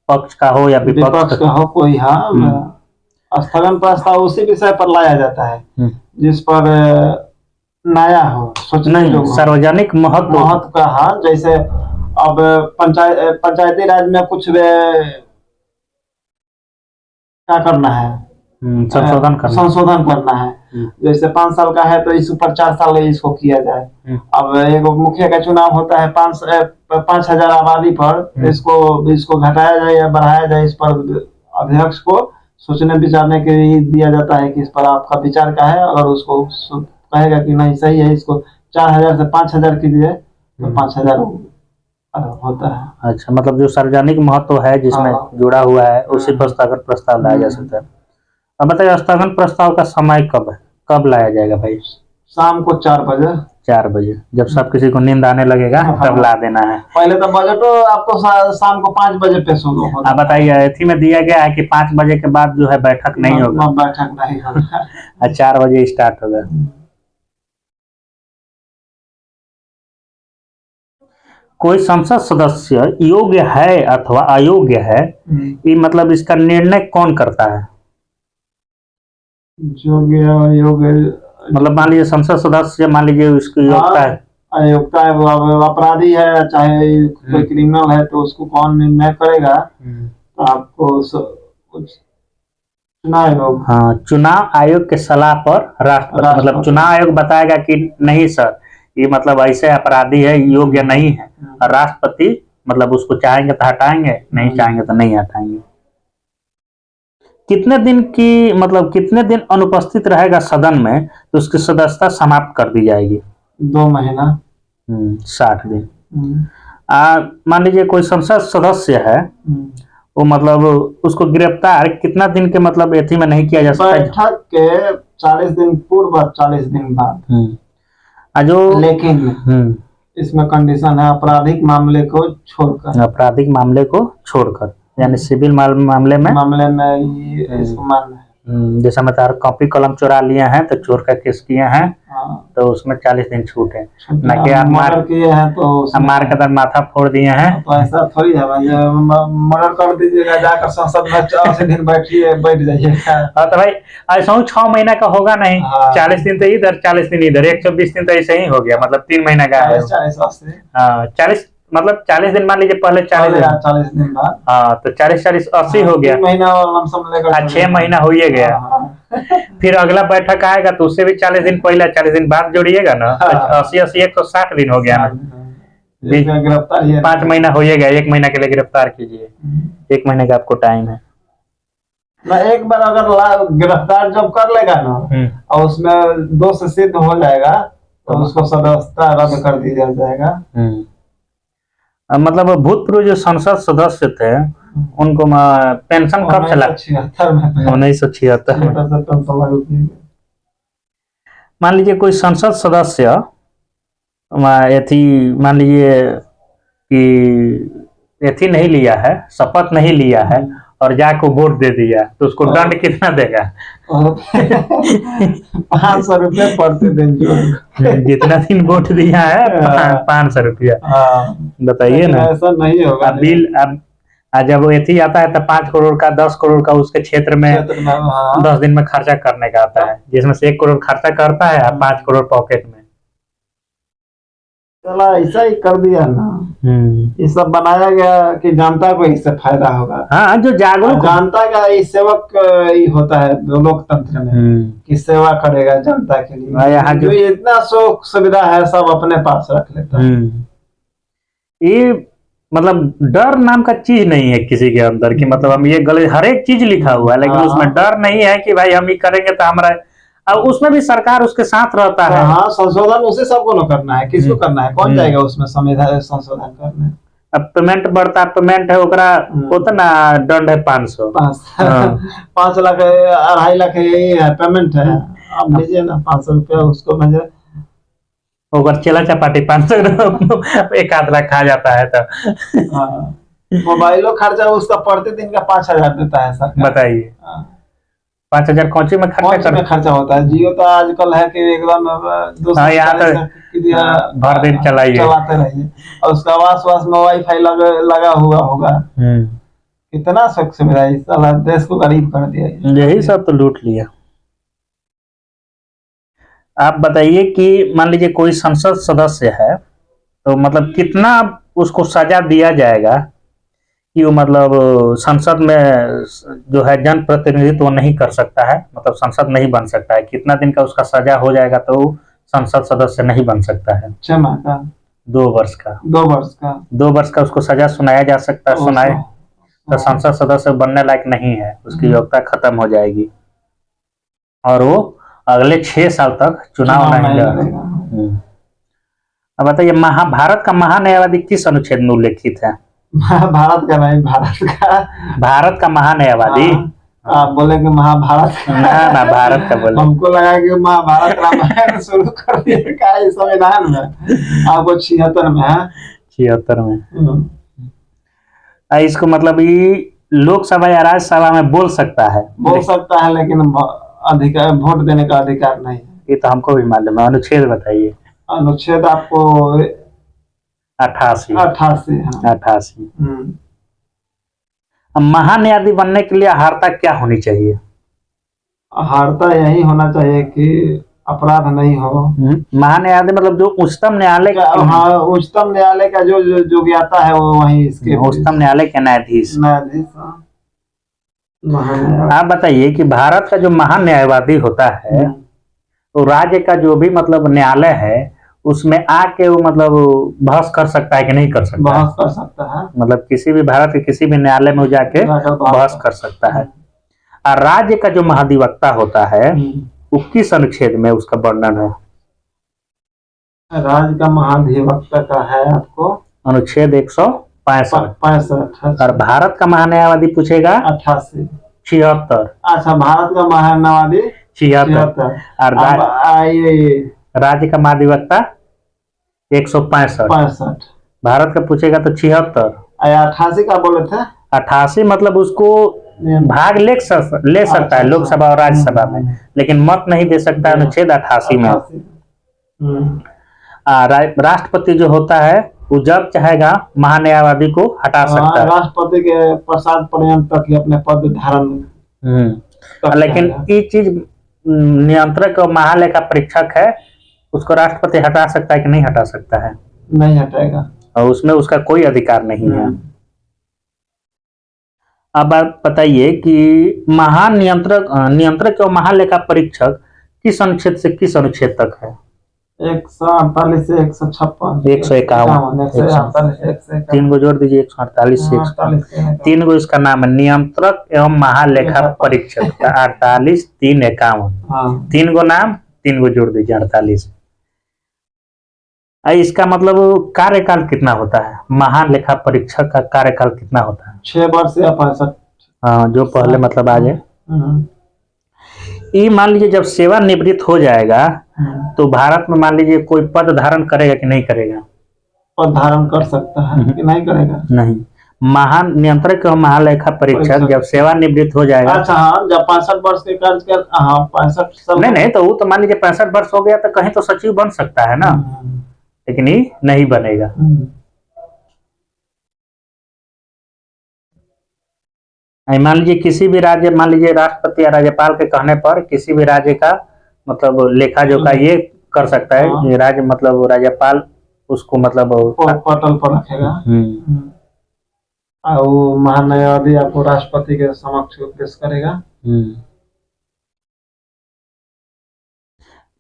पक्ष का हो या विपक्ष का हो कोई। हाँ, स्थगन प्रस्ताव उसी विषय पर लाया जाता है जिस पर नया हो, सोचने योग्य, सार्वजनिक महत्व का। हाँ, जैसे अब पंचायती राज में कुछ क्या करना है, संशोधन करना है। जैसे 5 साल का है तो इस ऊपर 4 साल इसको किया जाए। अब एक मुखिया का चुनाव होता है 5,000 आबादी पर, इसको घटाया जाए या बढ़ाया जाए, इस पर अध्यक्ष को सोचने विचारने के लिए दिया जाता है कि इस पर आपका विचार क्या है। अगर उसको कहेगा कि नहीं सही है, इसको 4,000 से 5,000 कीजिए तो 5,000 होता है। अच्छा, मतलब जो सार्वजनिक महत्व है जिसमें जुड़ा हुआ है उसी पर स्थगन प्रस्ताव लाया जा सकता है। अब बताइए स्थगन प्रस्ताव का समय कब है, कब लाया जाएगा भाई? शाम को 4 बजे। 4 बजे जब सब किसी को नींद आने लगेगा तब ला देना है। पहले तो बजट आपको शाम को 5 बजे पेश होगा। आप बताइए, एथी में दिया गया है कि 5 बजे के बाद जो है बैठक नहीं होगा। बैठक नहीं होगा। 4 बजे स्टार्ट होगा। कोई संसद सदस्य योग्य है अथवा अयोग्य है, ये मतलब इसका निर्णय कौन करता है? योग्य मतलब मान लीजिए संसद सदस्य, मान लीजिए उसकी योग्यता है, अयोग्यता है, वो अपराधी है चाहे कोई क्रिमिनल है, तो उसको कौन निर्णय करेगा? तो आपको चुनाव आयोग। हाँ, चुनाव आयोग के सलाह पर राष्ट्रपति मतलब चुनाव आयोग बताएगा कि नहीं सर ये मतलब ऐसे अपराधी है, योग्य नहीं है, और राष्ट्रपति मतलब उसको चाहेंगे तो हटाएंगे, नहीं चाहेंगे तो नहीं हटाएंगे। कितने दिन अनुपस्थित रहेगा सदन में तो उसकी सदस्यता समाप्त कर दी जाएगी? 2 महीना। 60 दिन। मान लीजिए कोई संसद सदस्य है, वो मतलब उसको गिरफ्तार कितना दिन के मतलब एथी में नहीं किया जा सकता? बैठक के 40 दिन पूर्व, 40 दिन बाद। लेकिन इसमें कंडीशन है आपराधिक मामले को छोड़कर। यानी सिविल मामले में इसको मानना है। जैसा मतलब कॉपी कलम चुरा लिए हैं तो चोर का केस किए हैं हाँ, तो उसमें 40 दिन छूट है। छुट्टी ना कि आप मर्डर किए हैं तो उसमें- मार के बाद माथा फोड़ दिए हैं। तो ऐसा थोड़ी है भाई, मर्डर कर दीजिएगा, जाकर संसद में 80 दिन बैठ जाइएगा। हाँ तो भाई ऐसा हूँ 6 महीना का होगा नहीं। हाँ। 40 दिन तो इधर 40 दिन इधर 120 दिन तो ऐसे ही हो गया, मतलब 3 महीना का है। 40 हाँ 40 मतलब 40 दिन मान लीजिए, पहले 40 दिन। 40 दिन बाद। हाँ तो 40 80 हो गया। 3 महीना लमसम लेकर 6 महीना हो ही गया। फिर अगला बैठक आएगा तो उससे भी 40 दिन पहले 40 दिन बाद जोड़िएगा ना, तो 80 160 दिन हो गया ना। गिरफ्तार 5 महीना हो ही गया, 1 महीना के लिए गिरफ्तार कीजिए, 1 महीने का आपको टाइम है ना। एक बार अगर गिरफ्तार जब कर लेगा ना और उसमें दोष सिद्ध हो जाएगा तो उसको सदस्यता रद्द कर दी जाएगा। मतलब भूतपूर्व जो संसद सदस्य थे उनको पेंशन कब चला? 1976 में। मान लीजिए कोई संसद सदस्य मान लीजिए कि एथी नहीं लिया है, शपथ नहीं लिया है और जाको वोट दे दिया तो उसको दंड कितना देगा? 500 रुपये प्रति दिन जो जितना दिन वोट दिया है 500 रुपया। बताइए ना, ऐसा नहीं होगा। अब बिल अब जब एथी आता है तो 5 करोड़ का 10 करोड़ का उसके क्षेत्र में 10 दिन में खर्चा करने का आता है, जिसमें से 1 करोड़ खर्चा करता है और 5 करोड़ पॉकेट में। चला ऐसा ही कर दिया ना, ये सब बनाया गया कि जनता को इससे फायदा होगा। हाँ जो जागरूक जनता का सेवक ही होता है लोकतंत्र में, कि सेवा करेगा जनता के लिए। यहाँ जो इतना सुख सुविधा है सब अपने पास रख लेता है। ये मतलब डर नाम का चीज नहीं है किसी के अंदर कि मतलब हम ये गलत, हर एक चीज लिखा हुआ है लेकिन उसमें डर नहीं है कि भाई हम ये करेंगे तो हमारा, अब उसमें भी सरकार उसके साथ रहता है। हाँ संशोधन उसे सबको न करना है, किसको करना है, कौन जाएगा उसमें संविधान संशोधन करने। अब पेमेंट बढ़ता पेमेंट है ओकरा उतना दंड है 500 5 लाख 2.5 लाख यही है पेमेंट है। अब लीजिए ना 500 रुपया उसको भेजे, ओकर चेला चपाटी 500 एक आध लाख खा जाता है तो मोबाइलो खर्चा उसका प्रति दिन का 5000 देता है सरकार। बताइए 5000 कौची में खर्चा होता है। जियो तो आजकल है कि एकदम भर दिन चलाते रहिए और उसका आवास में वाईफाई लगा हुआ होगा। कितना सुख सुविधा है, साला देश को गरीब कर दिया। यही सब तो लूट लिया। आप बताइए कि मान लीजिए कोई संसद सदस्य है तो मतलब कितना उसको सजा दिया जाएगा कि वो मतलब संसद में जो है जन प्रतिनिधित्व वो नहीं कर सकता है, मतलब संसद नहीं बन सकता है, कितना दिन का उसका सजा हो जाएगा तो संसद सदस्य नहीं बन सकता है? 6 माह का, 2 वर्ष का, 2 वर्ष का उसको सजा सुनाया जा सकता है। सुनाए तो संसद सदस्य बनने लायक नहीं है, उसकी योग्यता खत्म हो जाएगी और वो अगले 6 साल तक चुनाव नहीं लड़ेगा। अब बताइए महाभारत का महान्यायवादी किस अनुच्छेद में उल्लेखित है? भारत का नहीं, भारत का महान्यायवादी। आप बोलेंगे महाभारत ना भारत का बोले। हमको लगा कि महाभारत रामायण शुरू कर दिया क्या इस संविधान में। आपको 76 में है, 76 में। इसको मतलब ये लोकसभा या राज्यसभा में बोल सकता है लेकिन अधिकार वोट देने का अधिकार नहीं है। ये तो हमको भी मालूम है। अनुच्छेद बताइए। अनुच्छेद आपको 88। महान्यायाधीश बनने के लिए अर्हता क्या होनी चाहिए? अर्हता यही होना चाहिए कि अपराध नहीं हो। महान्यायाधीश मतलब जो उच्चतम न्यायालय का, हाँ उच्चतम न्यायालय का जो योग्यता है वो वही इसके उच्चतम न्यायालय के न्यायाधीश। आप बताइए कि भारत का जो महान्यायवादी होता है तो राज्य का जो भी मतलब न्यायालय है उसमें आके वो मतलब बहस कर सकता है कि नहीं कर सकता? बहस कर सकता है, मतलब किसी भी भारत के किसी भी न्यायालय में जाके बहस कर सकता है। और राज्य का जो महाधिवक्ता होता है वो किस अनुच्छेद में उसका वर्णन है? राज्य का महाधिवक्ता का है आपको अनुच्छेद 165। और भारत का महान्यायवादी पूछेगा 88 76। अच्छा भारत का महान्यायवादी 76 और राज्य का महाधिवक्ता 165। भारत का पूछेगा तो 76। 88 का बोले थे। 88 मतलब उसको भाग ले सकता है लोकसभा और राज्यसभा में, लेकिन मत नहीं दे सकता अनुच्छेद 88 में। राष्ट्रपति जो होता है वो जब चाहेगा महान्यायवादी को हटा सकता है। राष्ट्रपति के प्रसाद पर्यंत तक ही अपने पद धारण। लेकिन ये चीज नियंत्रक और महालेखा परीक्षक है, उसको राष्ट्रपति हटा सकता है कि नहीं हटा सकता है? नहीं हटाएगा, और उसमें उसका कोई अधिकार नहीं है। अब आप बताइए कि नियंत्रक और महालेखा परीक्षक किस अनुच्छेद से किस अनुच्छेद तक है? 148 से 156, 151, 3 को जोड़ दीजिए, 148 से 3 को इसका नाम है नियंत्रक एवं महालेखा परीक्षक, 48 3 51, 3 को नाम, 3 को जोड़ दीजिए 48। इसका मतलब कार्यकाल कितना होता है? महालेखा परीक्षक का कार्यकाल कितना होता है? 6 वर्ष या 65। हाँ, जो पहले मतलब आ जाए। ये मान लीजिए जब सेवानिवृत्त हो जाएगा तो भारत में मान लीजिए कोई पद धारण करेगा कि नहीं करेगा? पद धारण कर सकता है कि नहीं करेगा? नहीं। नियंत्रक और महालेखा परीक्षक जब सेवानिवृत्त हो जाएगा, अच्छा हाँ, जब 65 वर्ष के कार्य कर, हाँ 65 साल, नहीं तो वो तो मान लीजिए 65 वर्ष हो गया तो कहीं तो सचिव बन सकता है ना, लेकिन ये नहीं बनेगा। मान लीजिए किसी भी राज्य, मान लीजिए राष्ट्रपति या राज्यपाल के कहने पर किसी भी राज्य का मतलब लेखा जोखा ये कर सकता है कि राज्य मतलब राज्यपाल उसको मतलब पटल पर रखेगा, और महान्यायवादी आपको राष्ट्रपति के समक्ष पेश करेगा।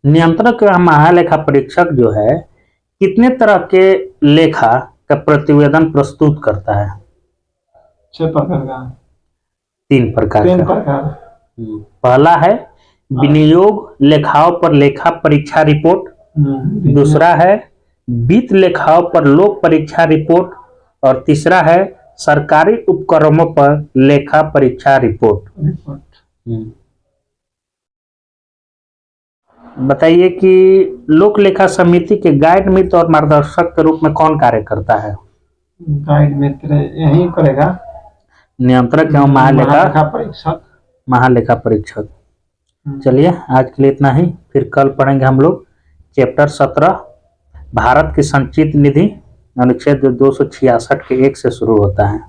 नियंत्रक महालेखा परीक्षक जो है कितने तरह के लेखा का प्रतिवेदन प्रस्तुत करता है? 6 प्रकार का, 3 प्रकार का। पहला है विनियोग लेखाओं पर लेखा परीक्षा रिपोर्ट, दूसरा है वित्त लेखाओं पर लोक परीक्षा रिपोर्ट, और तीसरा है सरकारी उपक्रमों पर लेखा परीक्षा रिपोर्ट। बताइए कि लोक लेखा समिति के गाइड मित्र और मार्गदर्शक के रूप में कौन कार्य करता है? गाइड मित्र यही करेगा, नियंत्रक एवं महालेखा परीक्षक। चलिए आज के लिए इतना ही, फिर कल पढ़ेंगे हम लोग चैप्टर 17 भारत की संचित निधि, अनुच्छेद 266 के 1 से शुरू होता है।